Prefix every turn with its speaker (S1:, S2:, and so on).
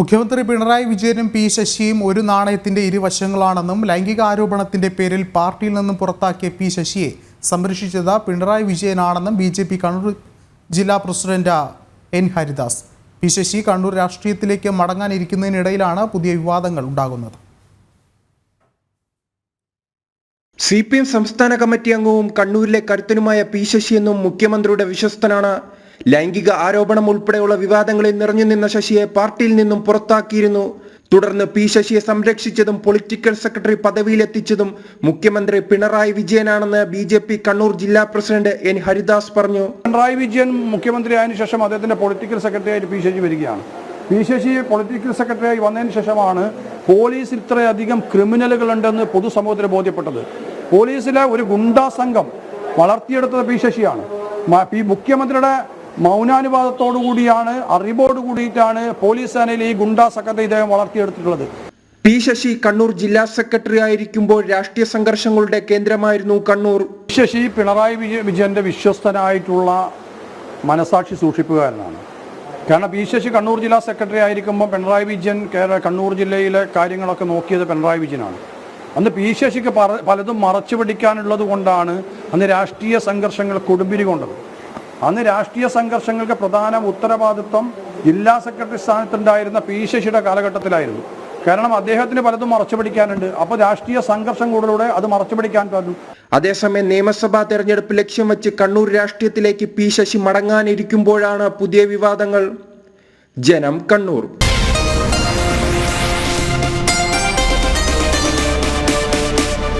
S1: മുഖ്യമന്ത്രി പിണറായി വിജയനും പി ശശിയും ഒരു നാണയത്തിന്റെ ഇരുവശങ്ങളാണെന്നും ലൈംഗിക ആരോപണത്തിന്റെ പേരിൽ പാർട്ടിയിൽ നിന്നും പുറത്താക്കിയ പി ശശിയെ സംരക്ഷിച്ചത് പിണറായി വിജയനാണെന്നും ബി.ജെ.പി. കണ്ണൂർ ജില്ലാ president N Haridas. P Sasi Kannur രാഷ്ട്രീയത്തിലേക്ക് മടങ്ങാനിരിക്കുന്നതിനിടയിലാണ് പുതിയ വിവാദങ്ങൾ ഉണ്ടാകുന്നത്.
S2: CPM സംസ്ഥാന കമ്മിറ്റി അംഗവും കണ്ണൂരിലെ കരുത്തനുമായ പി ശശി എന്നും മുഖ്യമന്ത്രിയുടെ വിശ്വസ്തനാണ്. ലൈംഗിക ആരോപണം ഉൾപ്പെടെയുള്ള വിവാദങ്ങളിൽ നിറഞ്ഞു നിന്ന ശശിയെ പാർട്ടിയിൽ നിന്നും പുറത്താക്കിയിരുന്നു. തുടർന്ന് പി ശശിയെ സംരക്ഷിച്ചതും പൊളിറ്റിക്കൽ സെക്രട്ടറി പദവിയിലെത്തിച്ചതും മുഖ്യമന്ത്രി പിണറായി വിജയനാണെന്ന് ബി.ജെ.പി. കണ്ണൂർ ജില്ലാ പ്രസിഡന്റ് എൻ ഹരിദാസ് പറഞ്ഞു.
S3: പിണറായി വിജയൻ മുഖ്യമന്ത്രിയായതിനു ശേഷം അദ്ദേഹത്തിന്റെ പൊളിറ്റിക്കൽ സെക്രട്ടറിയായിട്ട് പി ശശി വരികയാണ്. പി ശശി പൊളിറ്റിക്കൽ സെക്രട്ടറിയായി വന്നതിന് ശേഷമാണ് പോലീസിൽ ഇത്രയധികം ക്രിമിനലുകളുണ്ടെന്ന് പൊതുസമൂഹത്തിന് ബോധ്യപ്പെട്ടത്. പോലീസിലെ ഒരു ഗുണ്ടാ സംഘം വളർത്തിയെടുത്തത് പി ശശിയാണ്. മുഖ്യമന്ത്രിയുടെ മൗനാനുവാദത്തോടു കൂടിയാണ്, അറിവോട് കൂടിയിട്ടാണ് പോലീസ് സേനയിൽ ഈ ഗുണ്ടാ സംഘത്തെ ഇദ്ദേഹം വളർത്തിയെടുത്തിട്ടുള്ളത്.
S2: പി ശശി കണ്ണൂർ ജില്ലാ സെക്രട്ടറി ആയിരിക്കുമ്പോൾ രാഷ്ട്രീയ സംഘർഷങ്ങളുടെ കേന്ദ്രമായിരുന്നു കണ്ണൂർ.
S3: ശശി പിണറായി വിജയന്റെ വിശ്വസ്തനായിട്ടുള്ള മനസാക്ഷി സൂക്ഷിപ്പുകാരനാണ്. കാരണം പി ശശി കണ്ണൂർ ജില്ലാ സെക്രട്ടറി ആയിരിക്കുമ്പോൾ പിണറായി വിജയൻ കണ്ണൂർ ജില്ലയിലെ കാര്യങ്ങളൊക്കെ നോക്കിയത് പിണറായി വിജയനാണ്. അന്ന് പി ശശിക്ക് പലതും മറച്ചു പിടിക്കാനുള്ളത് കൊണ്ടാണ് അന്ന് രാഷ്ട്രീയ സംഘർഷങ്ങൾ കൊടുമ്പിരി കൊണ്ടത്. അന്ന് രാഷ്ട്രീയ സംഘർഷങ്ങൾക്ക് പ്രധാന ഉത്തരവാദിത്വം ജില്ലാ സെക്രട്ടറി സ്ഥാനത്തുണ്ടായിരുന്ന പി ശശിയുടെ കാലഘട്ടത്തിലായിരുന്നു. കാരണം അദ്ദേഹത്തിന് പലതും മറച്ചു പിടിക്കാനുണ്ട്. അപ്പോൾ രാഷ്ട്രീയ സംഘർഷങ്ങളിലൂടെ അത് മറച്ചു പിടിക്കാൻ പറ്റും.
S2: അതേസമയം നിയമസഭാ തെരഞ്ഞെടുപ്പ് ലക്ഷ്യം വെച്ച് കണ്ണൂർ രാഷ്ട്രീയത്തിലേക്ക് പി ശശി മടങ്ങാനിരിക്കുമ്പോഴാണ് പുതിയ വിവാദങ്ങൾ. ജനം, കണ്ണൂർ.